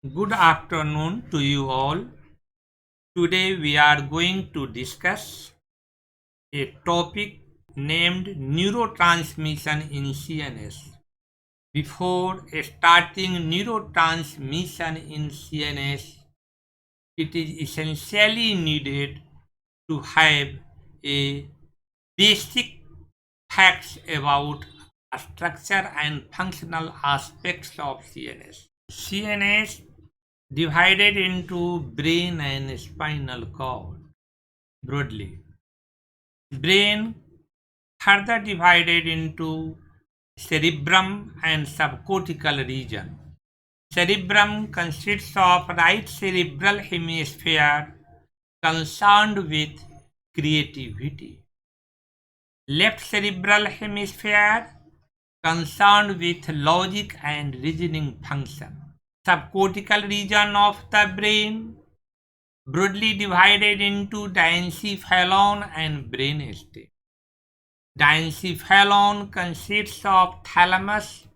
Good afternoon to you all. Today we are going to discuss a topic named neurotransmission in CNS. Before starting neurotransmission in CNS, it is essentially needed to have a basic facts about structure and functional aspects of CNS. CNS divided into brain and spinal cord broadly. Brain further divided into cerebrum and subcortical region. Cerebrum consists of right cerebral hemisphere concerned with creativity, left cerebral hemisphere concerned with logic and reasoning function. Subcortical region of the brain broadly divided into diencephalon and brainstem. Diencephalon consists of thalamus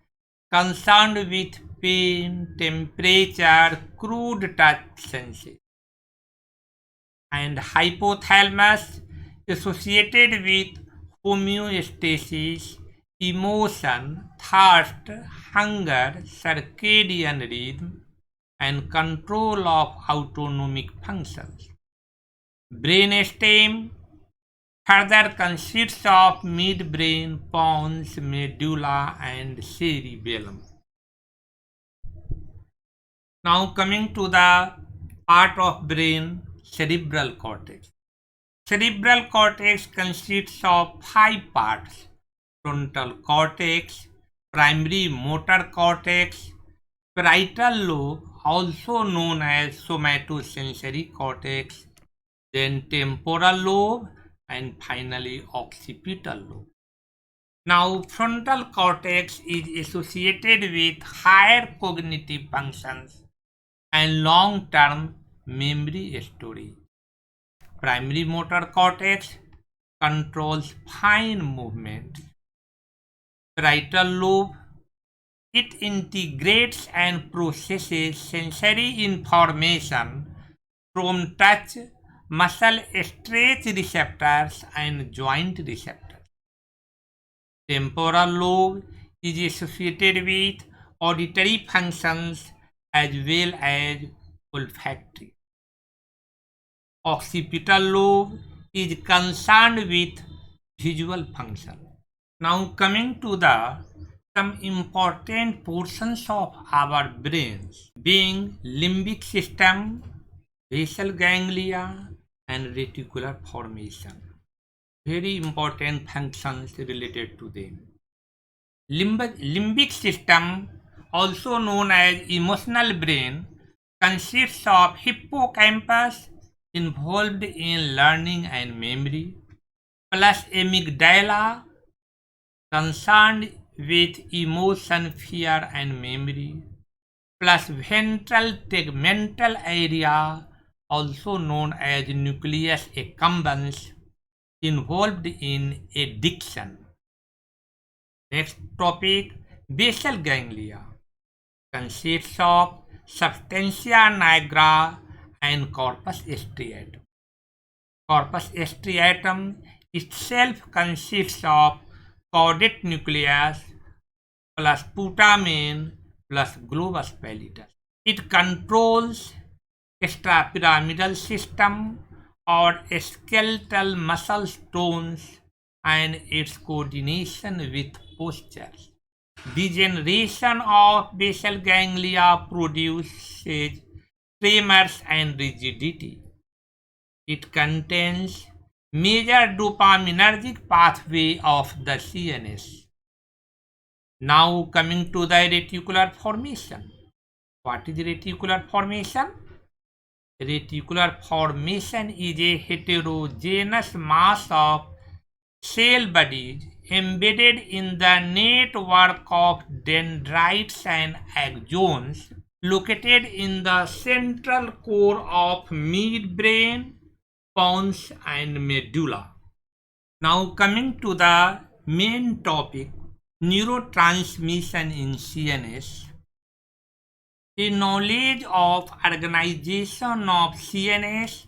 concerned with pain, temperature, crude touch sensation, and hypothalamus associated with homeostasis, emotion, thirst, hunger, circadian rhythm, and control of autonomic functions. Brainstem further consists of midbrain, pons, medulla, and cerebellum. Now coming to the part of brain, cerebral cortex. Cerebral cortex consists of 5 parts: frontal cortex, primary motor cortex, parietal lobe, also known as somatosensory cortex, then temporal lobe, and finally occipital lobe. Now, frontal cortex is associated with higher cognitive functions and long-term memory storage. Primary motor cortex controls fine movements. Parietal lobe, it integrates and processes sensory information from touch, muscle stretch receptors, and joint receptors. Temporal lobe is associated with auditory functions as well as olfactory. Occipital lobe is concerned with visual function. Now coming to the some important portions of our brains being limbic system, basal ganglia, and reticular formation. Very important functions related to them. Limbic system, also known as emotional brain, consists of hippocampus involved in learning and memory, plus amygdala concerned with emotion, fear, and memory, plus ventral tegmental area, also known as nucleus accumbens, involved in addiction. Next topic, basal ganglia consists of substantia nigra and corpus striatum. Corpus striatum itself consists of caudate nucleus plus putamen plus globus pallidus. It controls extrapyramidal system or skeletal muscle tones and its coordination with postures. Degeneration of basal ganglia produces tremors and rigidity. It contains major dopaminergic pathway of the CNS. Now coming to the reticular formation. What is reticular formation? Reticular formation is a heterogeneous mass of cell bodies embedded in the network of dendrites and axons located in the central core of midbrain, pons, and medulla. Now coming to the main topic, neurotransmission in CNS. a knowledge of organization of CNS,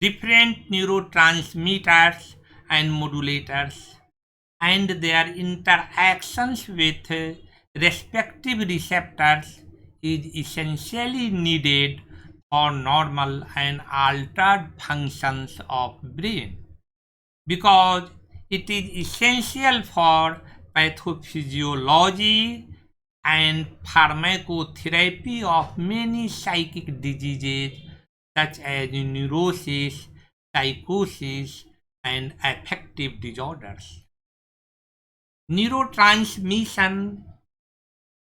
different neurotransmitters and modulators, and their interactions with respective receptors is essentially needed for normal and altered functions of brain, because it is essential for pathophysiology and pharmacotherapy of many psychic diseases such as neurosis, psychosis, and affective disorders. Neurotransmission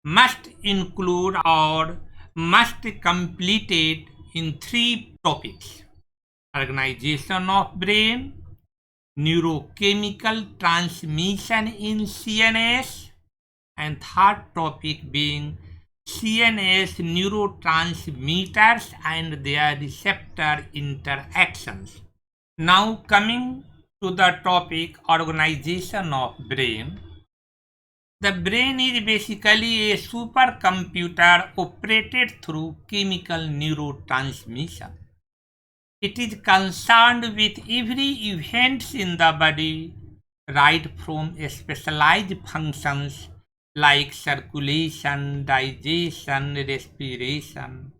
must include or must complete in three topics: organization of brain, neurochemical transmission in CNS, and third topic being CNS neurotransmitters and their receptor interactions. Now coming to the topic organization of brain. The brain is basically a supercomputer operated through chemical neurotransmission. It is concerned with every event in the body, right from specialized functions like circulation, digestion, respiration,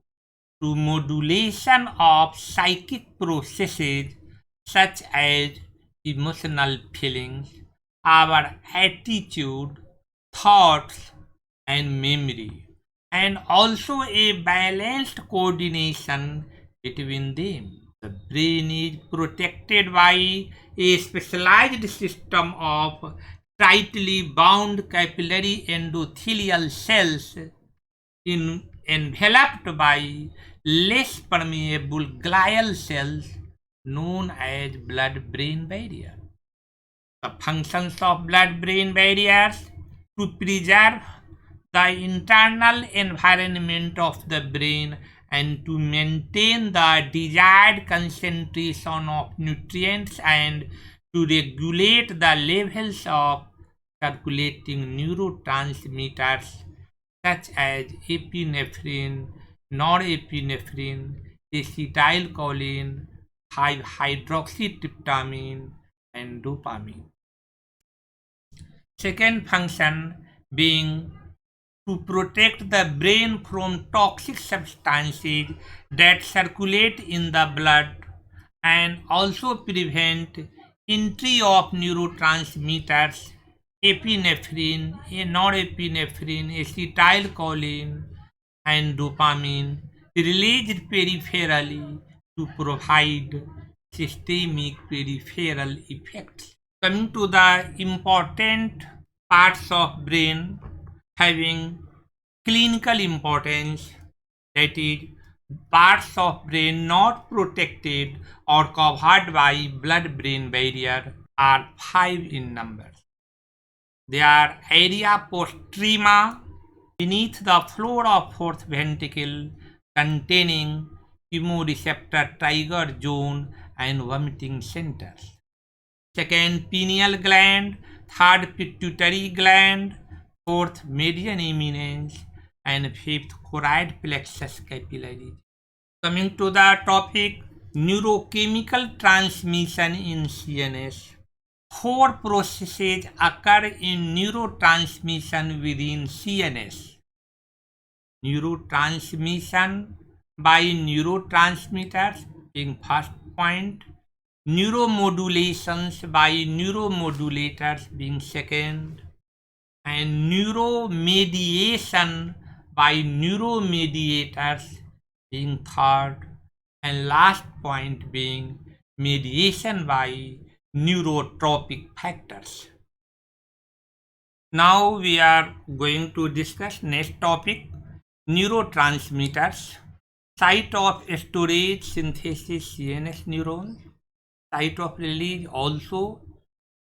to modulation of psychic processes such as emotional feelings, our attitude, thoughts, and memory, and also a balanced coordination between them. The brain is protected by a specialized system of tightly bound capillary endothelial cells enveloped by less permeable glial cells known as blood-brain barrier. The functions of blood-brain barriers to preserve the internal environment of the brain and to maintain the desired concentration of nutrients and to regulate the levels of circulating neurotransmitters such as epinephrine, norepinephrine, acetylcholine, 5-hydroxytryptamine, and dopamine. Second function being to protect the brain from toxic substances that circulate in the blood and also prevent entry of neurotransmitters epinephrine, norepinephrine, acetylcholine, and dopamine released peripherally to provide systemic peripheral effects. Coming to the important parts of brain having clinical importance, that is, parts of brain not protected or covered by blood-brain barrier are 5 in number. They are area postrema beneath the floor of fourth ventricle containing chemoreceptor trigger zone and vomiting centers. Second, pineal gland. Third, pituitary gland. Fourth, median eminence. And fifth, choroid plexus capillary. Coming to the topic, neurochemical transmission in CNS. 4 processes occur in neurotransmission within CNS. Neurotransmission by neurotransmitters being first point, neuromodulations by neuromodulators being second, and neuromediation by neuromediators being third, and last point being mediation by neurotropic factors. Now we are going to discuss next topic, neurotransmitters, site of storage, synthesis, CNS neurons, site of release also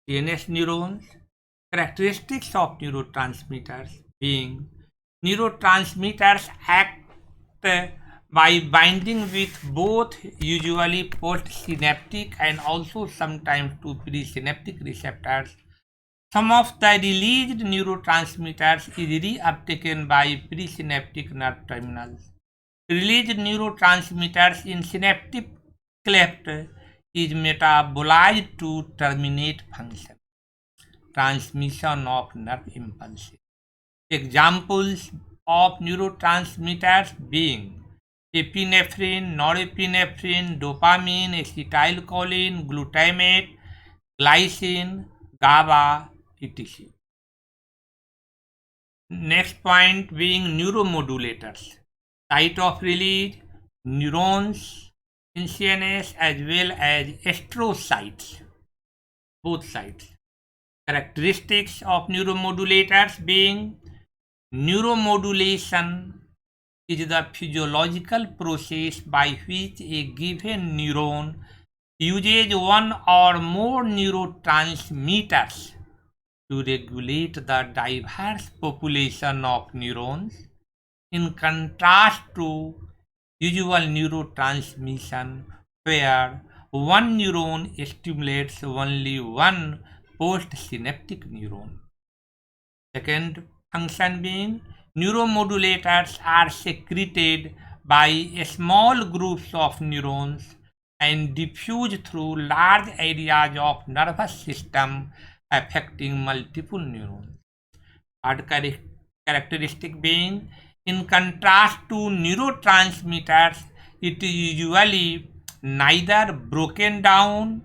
CNS neurons. Characteristics of neurotransmitters being neurotransmitters act by binding with both usually postsynaptic and also sometimes to presynaptic receptors. Some of the released neurotransmitters is reuptaken by presynaptic nerve terminals. release neurotransmitters in synaptic cleft is metabolized to terminate function, transmission of nerve impulses. Examples of neurotransmitters being epinephrine, norepinephrine, dopamine, acetylcholine, glutamate, glycine, GABA, etc. Next point being neuromodulators. Site of release, neurons in CNS as well as astrocytes, both sides. Characteristics of neuromodulators being neuromodulation is the physiological process by which a given neuron uses one or more neurotransmitters to regulate the diverse population of neurons, in contrast to usual neurotransmission where one neuron stimulates only one postsynaptic neuron. Second function being neuromodulators are secreted by small groups of neurons and diffuse through large areas of nervous system affecting multiple neurons. Third characteristic being, in contrast to neurotransmitters, it is usually neither broken down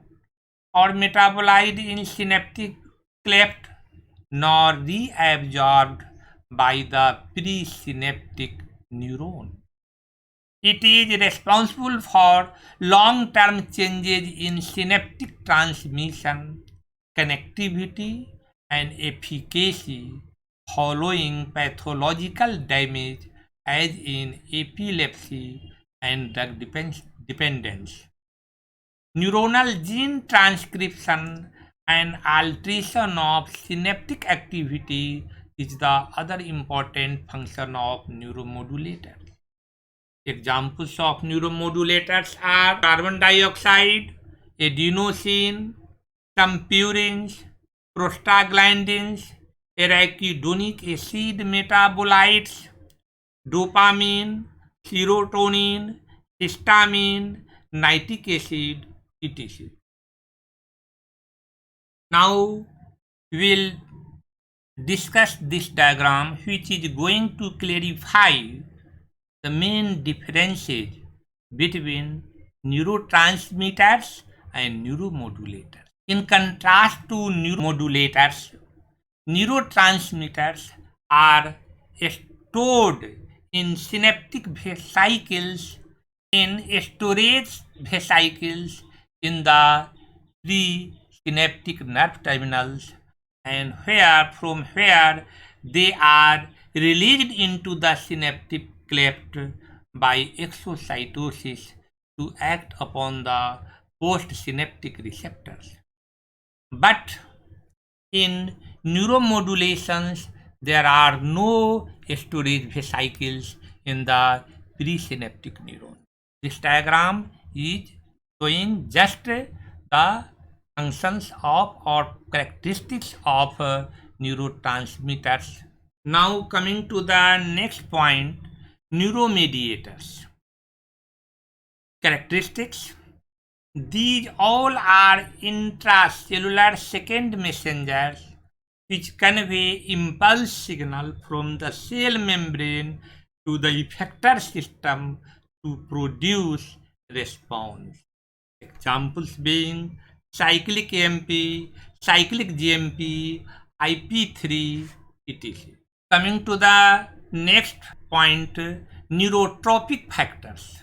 or metabolized in synaptic cleft nor reabsorbed by the presynaptic neuron. It is responsible for long-term changes in synaptic transmission, connectivity, and efficacy following pathological damage as in epilepsy and drug dependence. Neuronal gene transcription and alteration of synaptic activity is the other important function of neuromodulators. Examples of neuromodulators are carbon dioxide, adenosine, some purines, prostaglandins, arachidonic acid metabolites, dopamine, serotonin, histamine, nitric acid, etc. Now we will discuss this diagram, which is going to clarify the main differences between neurotransmitters and neuromodulators. In contrast to neuromodulators, neurotransmitters are stored in synaptic vesicles, in storage vesicles in the presynaptic nerve terminals, and from where they are released into the synaptic cleft by exocytosis to act upon the postsynaptic receptors. But in neuromodulations, there are no storage vesicles in the presynaptic neuron. This diagram is showing just the functions of or characteristics of neurotransmitters. Now coming to the next point, neuromediators. Characteristics. These all are intracellular second messengers which convey impulse signal from the cell membrane to the effector system to produce response. Examples being cyclic AMP, cyclic GMP, IP3, etc. Coming to the next point, neurotropic factors.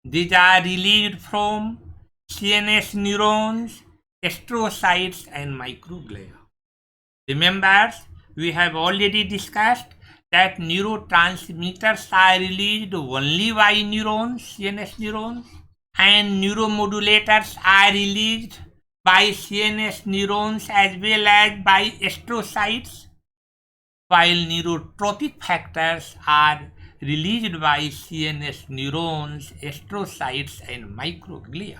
These are released from CNS neurons, astrocytes, and microglia. Remember, we have already discussed that neurotransmitters are released only by neurons, CNS neurons, and neuromodulators are released by CNS neurons as well as by astrocytes, while neurotropic factors are released by CNS neurons, astrocytes, and microglia.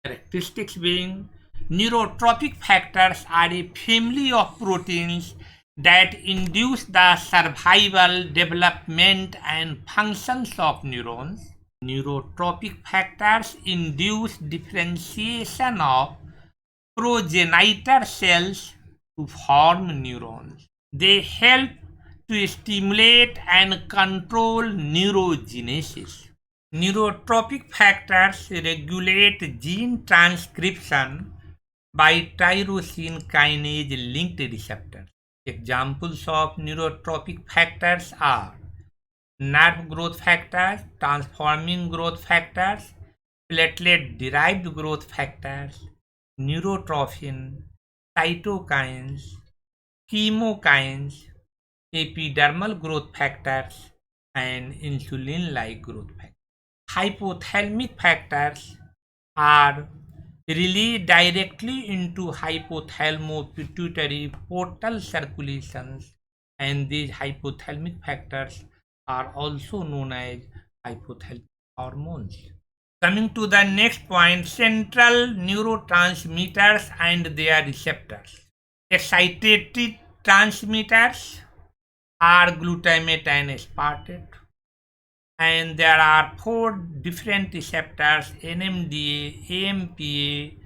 Characteristics being, neurotropic factors are a family of proteins that induce the survival, development, and functions of neurons. Neurotropic factors induce differentiation of progenitor cells to form neurons. They help to stimulate and control neurogenesis. Neurotropic factors regulate gene transcription by tyrosine kinase linked receptors. Examples of neurotropic factors are nerve growth factors, transforming growth factors, platelet derived growth factors, neurotrophin, cytokines, chemokines, epidermal growth factors, and insulin-like growth factors. Hypothalamic factors are released directly into hypothalamo-pituitary portal circulations, and these hypothalamic factors are also known as hypothalamic hormones. Coming to the next point, central neurotransmitters and their receptors. Excitatory transmitters are glutamate and aspartate, and there are 4 different receptors: NMDA, AMPA,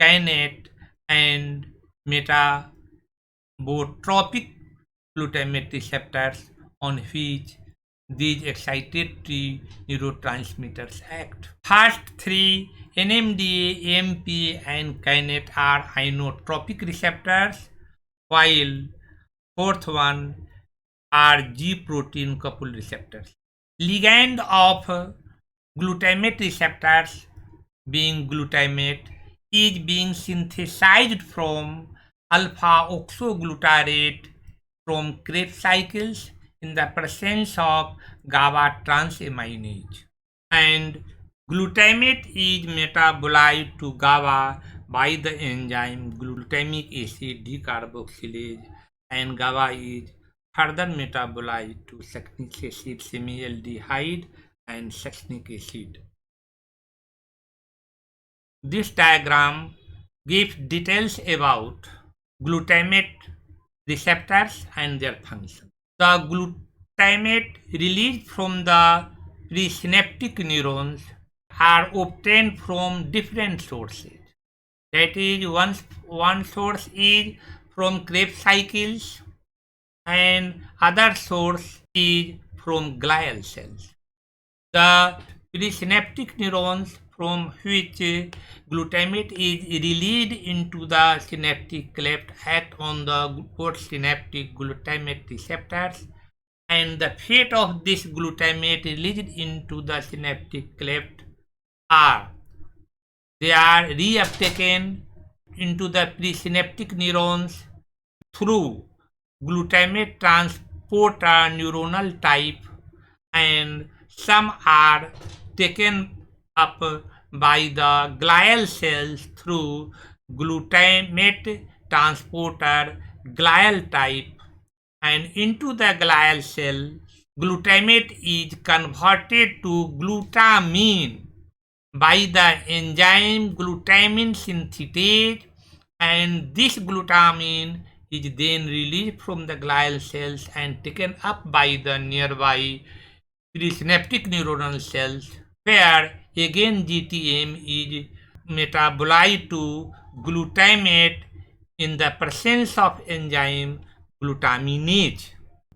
kainate, and metabotropic glutamate receptors on which these excitatory neurotransmitters act. First 3, NMDA, AMPA, and kainate, are inotropic receptors, while fourth one are G protein coupled receptors. Ligand of glutamate receptors, being glutamate, is being synthesized from alpha oxoglutarate from Krebs cycles in the presence of GABA transaminase, and glutamate is metabolized to GABA by the enzyme glutamic acid decarboxylase, and GABA is further metabolized to succinic acid, semialdehyde, and succinic acid. This diagram gives details about glutamate receptors and their function. The glutamate released from the presynaptic neurons are obtained from different sources. That is, one source is from Krebs cycles, and other source is from glial cells. The presynaptic neurons from which glutamate is released into the synaptic cleft act on the postsynaptic glutamate receptors, and the fate of this glutamate released into the synaptic cleft are they are reuptaken into the presynaptic neurons through glutamate transporter neuronal type, and some are taken up by the glial cells through glutamate transporter glial type, and into the glial cell glutamate is converted to glutamine by the enzyme glutamin synthetase, and this glutamine is then released from the glial cells and taken up by the nearby presynaptic neuronal cells, where again GTM is metabolized to glutamate in the presence of enzyme glutaminase.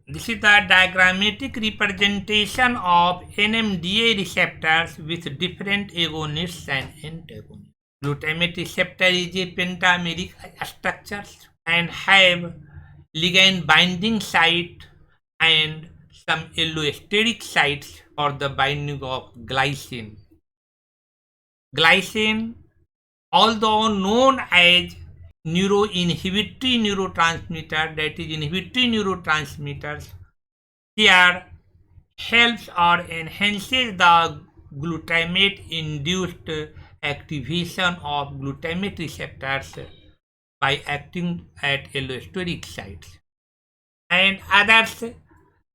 This is the diagrammatic representation of NMDA receptors with different agonists and antagonists. Glutamate receptor is a pentameric structure and have ligand binding site and some allosteric sites for the binding of glycine. Glycine, although known as neuroinhibitory neurotransmitter, that is inhibitory neurotransmitters, here helps or enhances the glutamate induced activation of glutamate receptors by acting at allosteric sites, and other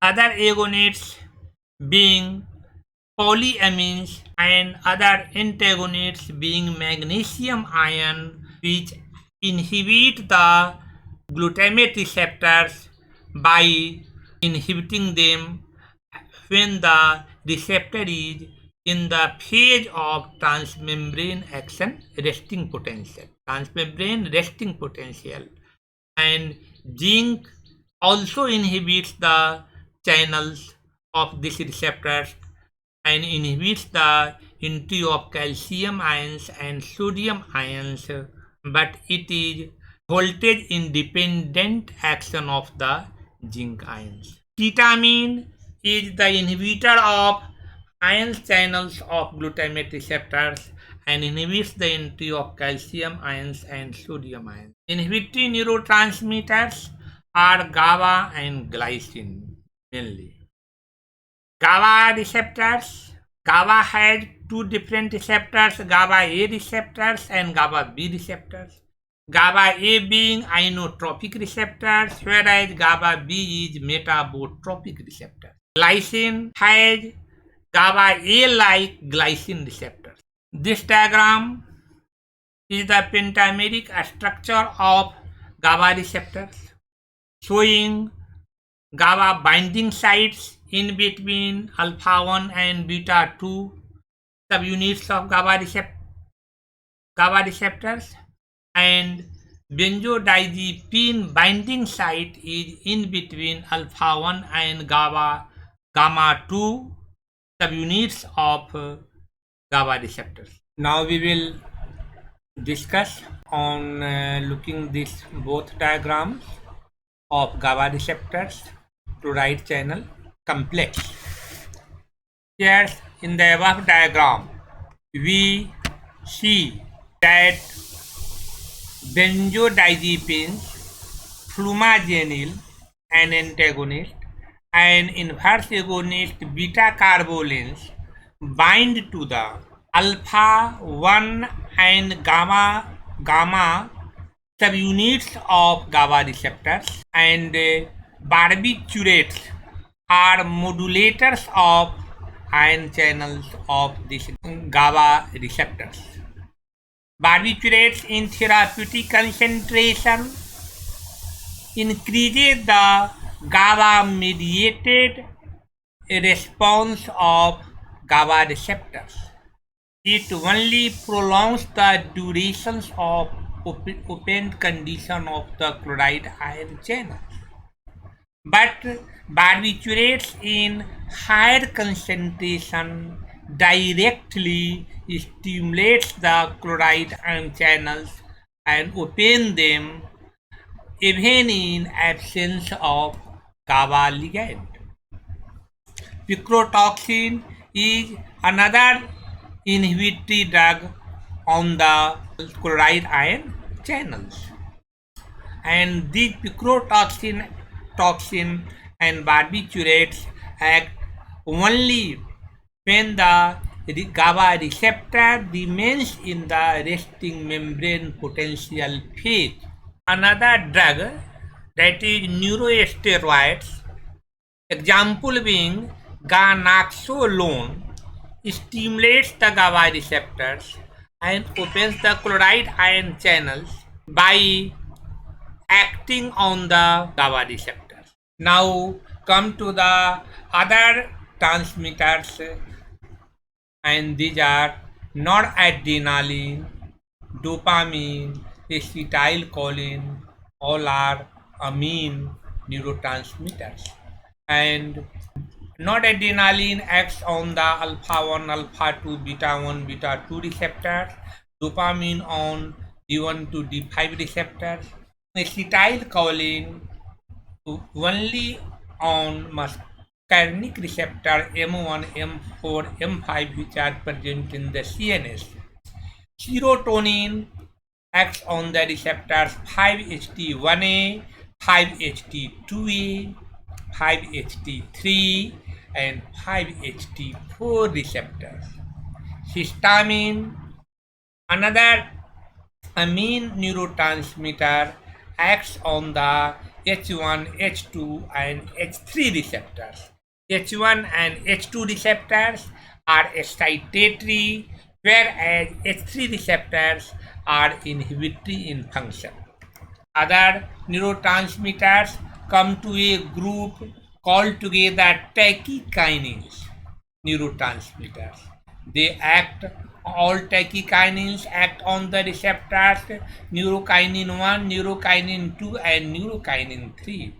agonists being polyamines and other antagonists being magnesium ion, which inhibit the glutamate receptors by inhibiting them when the receptor is in the phase of transmembrane action resting potential. Transmembrane resting potential. And zinc also inhibits the channels of these receptors and inhibits the entry of calcium ions and sodium ions, but it is voltage independent action of the zinc ions. Ketamine is the inhibitor of ion channels of glutamate receptors and inhibits the entry of calcium ions and sodium ions. Inhibitory neurotransmitters are GABA and glycine mainly. GABA receptors. GABA has two different receptors, GABA A receptors and GABA B receptors. GABA A being inotropic receptors, whereas GABA B is metabotropic receptors. Glycine has GABA A-like glycine receptors. This diagram is the pentameric structure of GABA receptors, showing GABA binding sites in between alpha 1 and beta 2 subunits of GABA receptors, and benzodiazepine binding site is in between alpha 1 and gamma 2 subunits of GABA receptors. Now we will discuss on looking these both diagrams of GABA receptors chloride channel complex. Here in the above diagram we see that benzodiazepines, flumazenil, an antagonist, and inverse agonist beta carbolins bind to the alpha 1 and gamma subunits of GABA receptors, and barbiturates are modulators of ion channels of these GABA receptors. Barbiturates in therapeutic concentration increases the GABA-mediated response of GABA receptors. It only prolongs the durations of open condition of the chloride ion channel. But barbiturates in higher concentration directly stimulates the chloride ion channels and open them even in absence of GABA ligand. Picrotoxin is another inhibitory drug on the chloride ion channels, and these picrotoxin and barbiturates act only when the GABA receptor remains in the resting membrane potential phase. Another drug, that is neurosteroids, example being ganaxolone, stimulates the GABA receptors and opens the chloride ion channels by acting on the GABA receptors. Now come to the other transmitters, and these are noradrenaline, dopamine, acetylcholine, all are amine neurotransmitters. And noradrenaline acts on the alpha 1, alpha 2, beta 1, beta 2 receptors, dopamine on D1 to D5 receptors, acetylcholine only on muscarinic receptor M1, M4, M5 which are present in the CNS. Serotonin acts on the receptors 5-HT1A, 5-HT2A, 5-HT3 and 5-HT4 receptors. Histamine, another amine neurotransmitter, acts on the H1, H2 and H3 receptors. H1 and H2 receptors are excitatory, whereas H3 receptors are inhibitory in function. Other neurotransmitters come to a group called together tachykinins neurotransmitters. All tachykinins act on the receptors neurokinin 1, neurokinin 2, and neurokinin 3.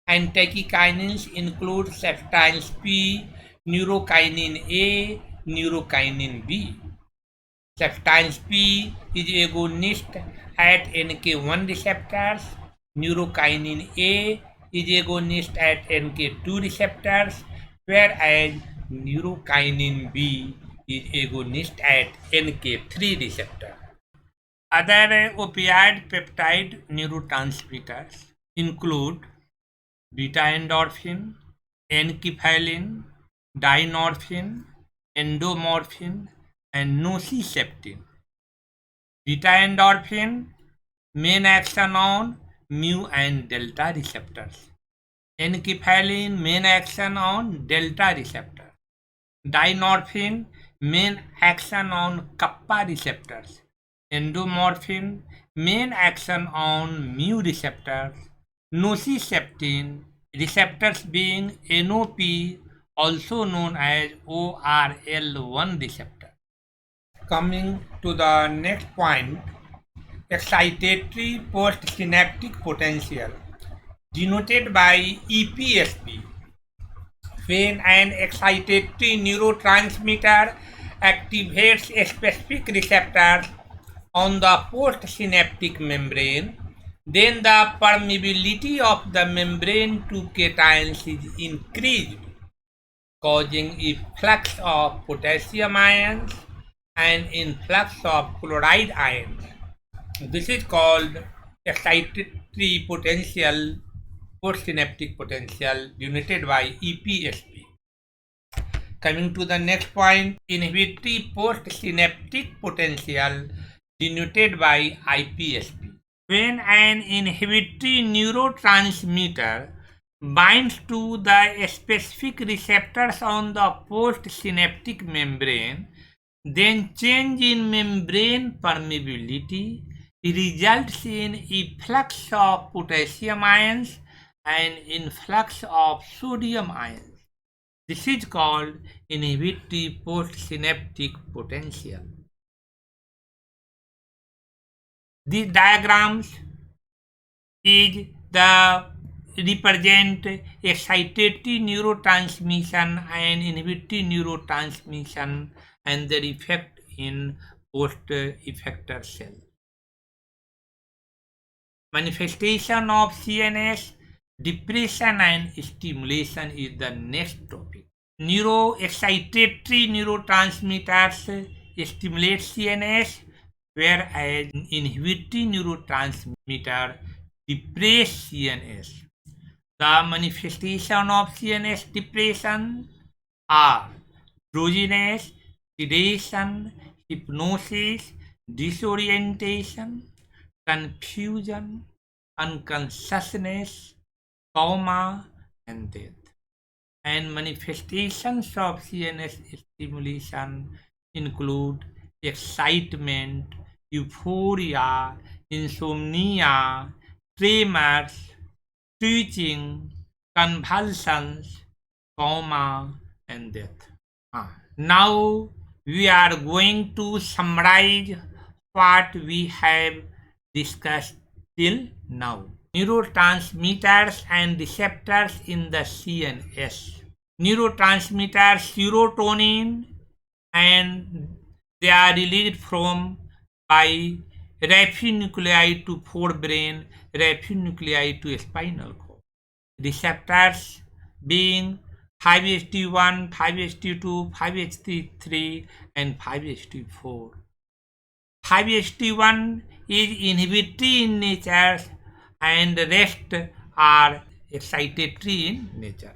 And tachykinins include substance P, neurokinin A, neurokinin B. Substance P is agonist at NK1 receptors. Neurokinin A is agonist at NK2 receptors, whereas neurokinin B is agonist at NK3 receptor. Other opioid peptide neurotransmitters include beta endorphin, enkephalin, dynorphin, endomorphin, and nociceptin. Beta endorphin main action on mu and delta receptors. Enkephalin main action on delta receptor. Dynorphin main action on kappa receptors. Endomorphin main action on mu receptors. Nociceptin receptors being NOP, also known as ORL1 receptor. Coming to the next point, excitatory postsynaptic potential, denoted by EPSP. When an excitatory neurotransmitter activates specific receptors on the postsynaptic membrane, then the permeability of the membrane to cations is increased, causing influx of potassium ions and influx of chloride ions. This is called excitatory potential, postsynaptic potential, denoted by EPSP. Coming to the next point, inhibitory postsynaptic potential, denoted by IPSP. When an inhibitory neurotransmitter binds to the specific receptors on the postsynaptic membrane, then change in membrane permeability results in efflux of potassium ions and influx of sodium ions. This is called inhibitory postsynaptic potential. These diagrams represent excitatory neurotransmission and inhibitory neurotransmission and their effect in post-effector cell. Manifestation of CNS depression and stimulation is the next topic. Excitatory neurotransmitters stimulate CNS, whereas inhibitory neurotransmitter depress CNS. The manifestation of CNS depression are drowsiness, sedation, hypnosis, disorientation, confusion, unconsciousness, coma, and death. And manifestations of CNS stimulation include excitement, euphoria, insomnia, tremors, twitching, convulsions, coma, and death. Now we are going to summarize what we have discussed till now. Neurotransmitters and receptors in the CNS. Neurotransmitter serotonin, and they are released from by raphe nuclei to forebrain, raphe nuclei to spinal cord. Receptors being 5-HT1, 5-HT2, 5-HT3, and 5-HT4. 5-HT1 is inhibitory in nature and the rest are excitatory in nature.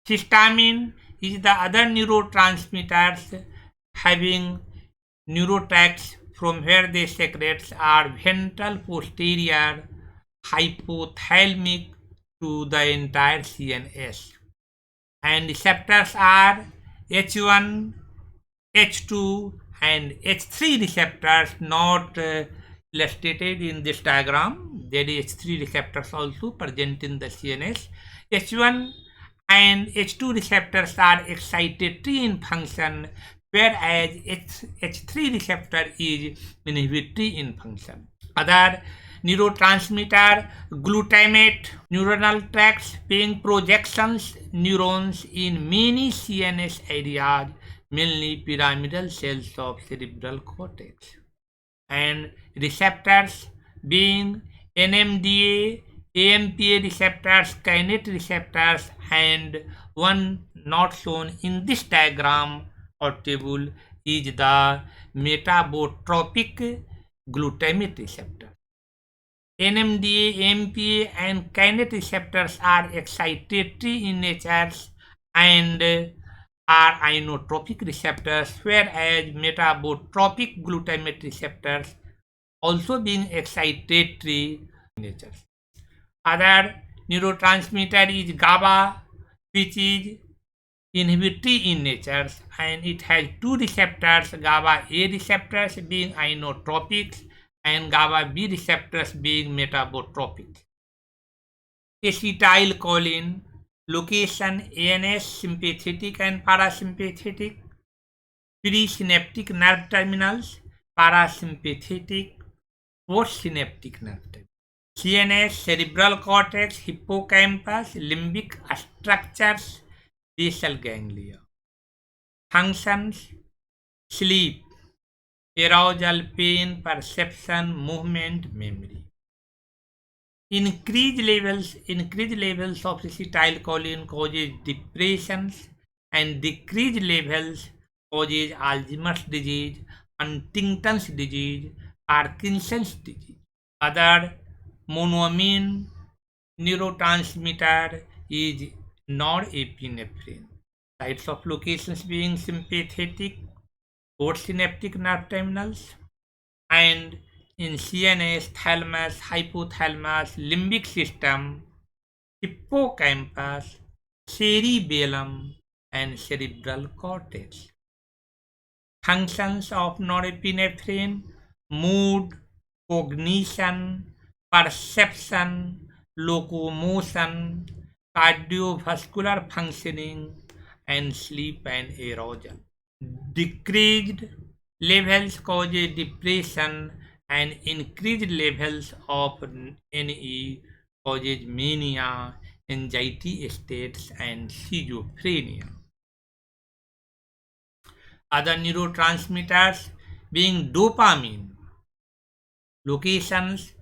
Histamine is the other neurotransmitters having neurotracts from where they secrete are ventral posterior, hypothalamic to the entire CNS. And receptors are H1, H2, and H3 receptors, not illustrated in this diagram. There is H3 receptors also present in the CNS. H1 and H2 receptors are excitatory in function, whereas H3 receptor is inhibitory in function. Other neurotransmitter glutamate neuronal tracts being projections neurons in many CNS areas, mainly pyramidal cells of cerebral cortex, and receptors being NMDA, AMPA receptors, kinase receptors, and one not shown in this diagram or table is the metabotropic glutamate receptor. NMDA, AMPA, and kinase receptors are excitatory in nature and are inotropic receptors, whereas metabotropic glutamate receptors also being excitatory in nature. Other neurotransmitter is GABA, which is inhibitory in nature, and it has two receptors, GABA A receptors being inotropic and GABA B receptors being metabotropic. Acetylcholine, location ANS, sympathetic and parasympathetic, presynaptic nerve terminals, parasympathetic, postsynaptic nerve terminals. CNS, cerebral cortex, hippocampus, limbic structures, basal ganglia. Functions: sleep, arousal, pain, perception, movement, memory. Increased levels of acetylcholine causes depressions, and decreased levels causes Alzheimer's disease, Huntington's disease, Parkinson's disease. Other monoamine neurotransmitter is norepinephrine. Sites of locations being sympathetic, postsynaptic nerve terminals, and in CNS, thalamus, hypothalamus, limbic system, hippocampus, cerebellum, and cerebral cortex. Functions of norepinephrine: mood, cognition, perception, locomotion, cardiovascular functioning, and sleep and arousal. Decreased levels cause depression, and increased levels of NE causes mania, anxiety states, and schizophrenia. Other neurotransmitters being dopamine, locations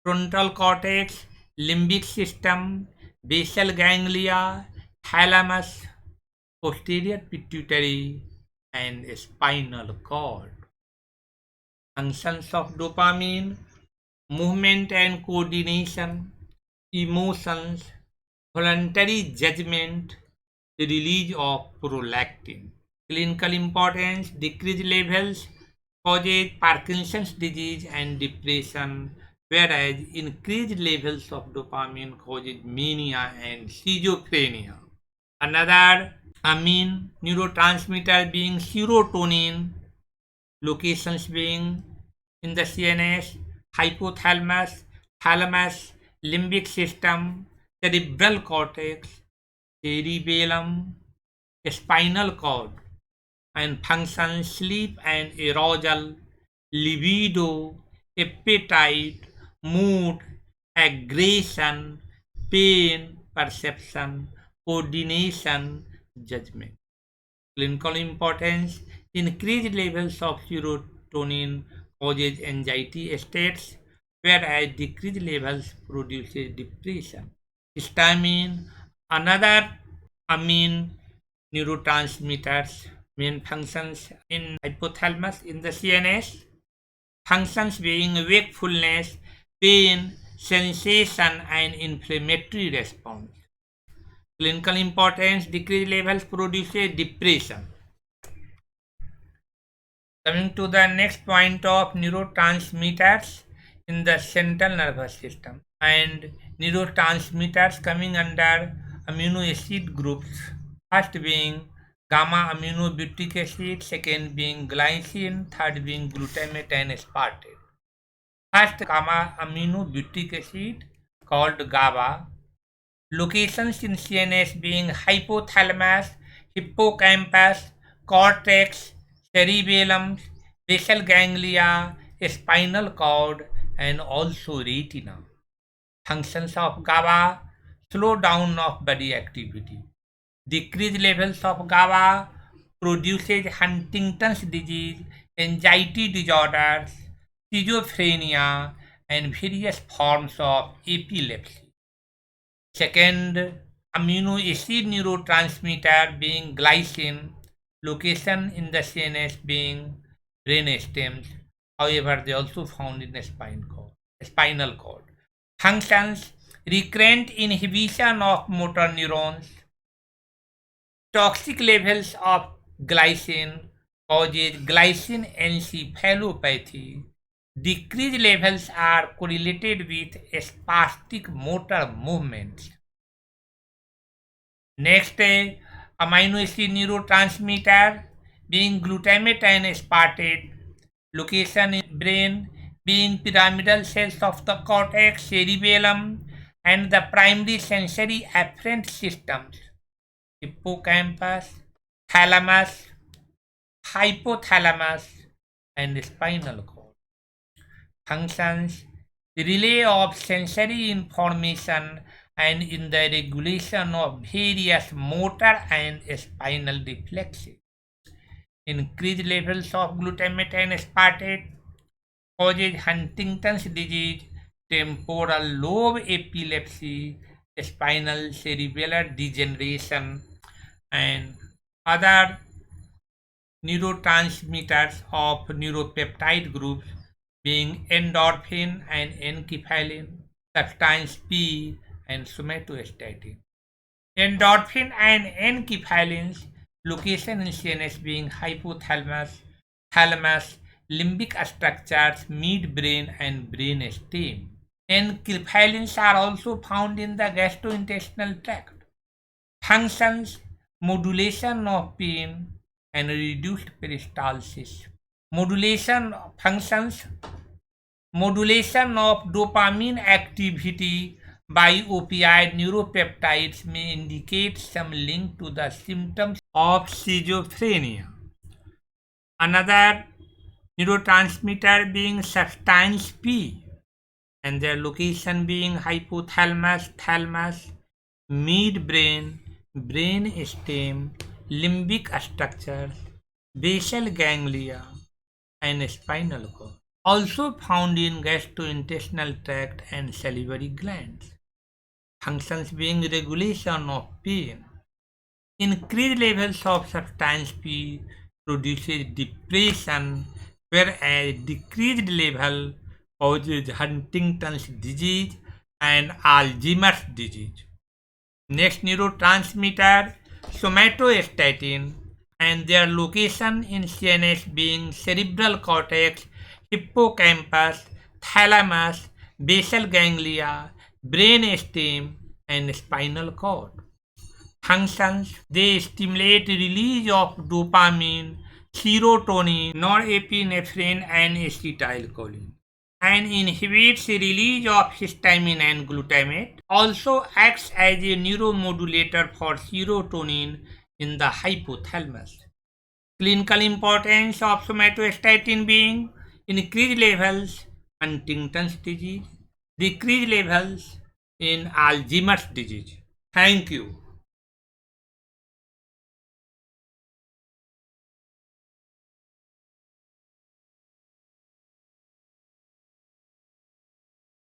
frontal cortex, limbic system, basal ganglia, thalamus, posterior pituitary, and spinal cord. Functions of dopamine: movement and coordination, emotions, voluntary judgment, the release of prolactin. Clinical importance: decreased levels causes Parkinson's disease and depression, whereas increased levels of dopamine causes mania and schizophrenia. Another amine neurotransmitter being serotonin, locations being in the CNS, hypothalamus, thalamus, limbic system, cerebral cortex, cerebellum, spinal cord, and functions: sleep and arousal, libido, appetite, mood, aggression, pain, perception, coordination, judgment. Clinical importance: increased levels of serotonin causes anxiety states, whereas decreased levels produces depression. Histamine, another amine neurotransmitters, main functions in hypothalamus in the CNS, functions being wakefulness, pain, sensation, and inflammatory response. Clinical importance: decreased levels produces depression. Coming to the next point of neurotransmitters in the central nervous system, and neurotransmitters coming under amino acid groups. First being gamma aminobutyric acid, second being glycine, third being glutamate and aspartate. First, gamma aminobutyric acid called GABA. Locations in CNS being hypothalamus, hippocampus, cortex, cerebellum, basal ganglia, spinal cord, and also retina. Functions of GABA: slow down of body activity. Decreased levels of GABA produces Huntington's disease, anxiety disorders, schizophrenia, and various forms of epilepsy. Second, amino acid neurotransmitter being glycine, location in the CNS being brain stems. However, they also found in the spinal cord. Functions: recurrent inhibition of motor neurons. Toxic levels of glycine causes glycine encephalopathy. Decreased levels are correlated with spastic motor movements. Next, amino acid neurotransmitter being glutamate and aspartate. Location in brain being pyramidal cells of the cortex, cerebellum, and the primary sensory afferent systems: hippocampus, thalamus, hypothalamus, and spinal cord. Functions: relay of sensory information and in the regulation of various motor and spinal reflexes. Increased levels of glutamate and aspartate causes Huntington's disease, temporal lobe epilepsy, spinal cerebellar degeneration, and other neurotransmitters of neuropeptide groups being endorphin and enkephalin, substance P, and somatostatin. Endorphin and enkephalins, location in CNS being hypothalamus, thalamus, limbic structures, midbrain, and brain stem. Enkephalins are also found in the gastrointestinal tract. Functions: modulation of pain and reduced peristalsis. Modulation functions: modulation of dopamine activity by opioid neuropeptides may indicate some link to the symptoms of schizophrenia. Another neurotransmitter being substance P, and their location being hypothalamus, thalamus, midbrain, brain stem, limbic structures, basal ganglia, and spinal cord. Also found in gastrointestinal tract and salivary glands. Functions being regulation of pain. Increased levels of substance P produces depression, whereas decreased level causes Huntington's disease and Alzheimer's disease. Next neurotransmitter, somatostatin, and their location in CNS being cerebral cortex, hippocampus, thalamus, basal ganglia, brain stem, and spinal cord. Functions: they stimulate release of dopamine, serotonin, norepinephrine, and acetylcholine, and inhibits release of histamine and glutamate. Also acts as a neuromodulator for serotonin in the hypothalamus. Clinical importance of somatostatin being increased levels Huntington's disease, decreased levels in Alzheimer's disease. Thank you.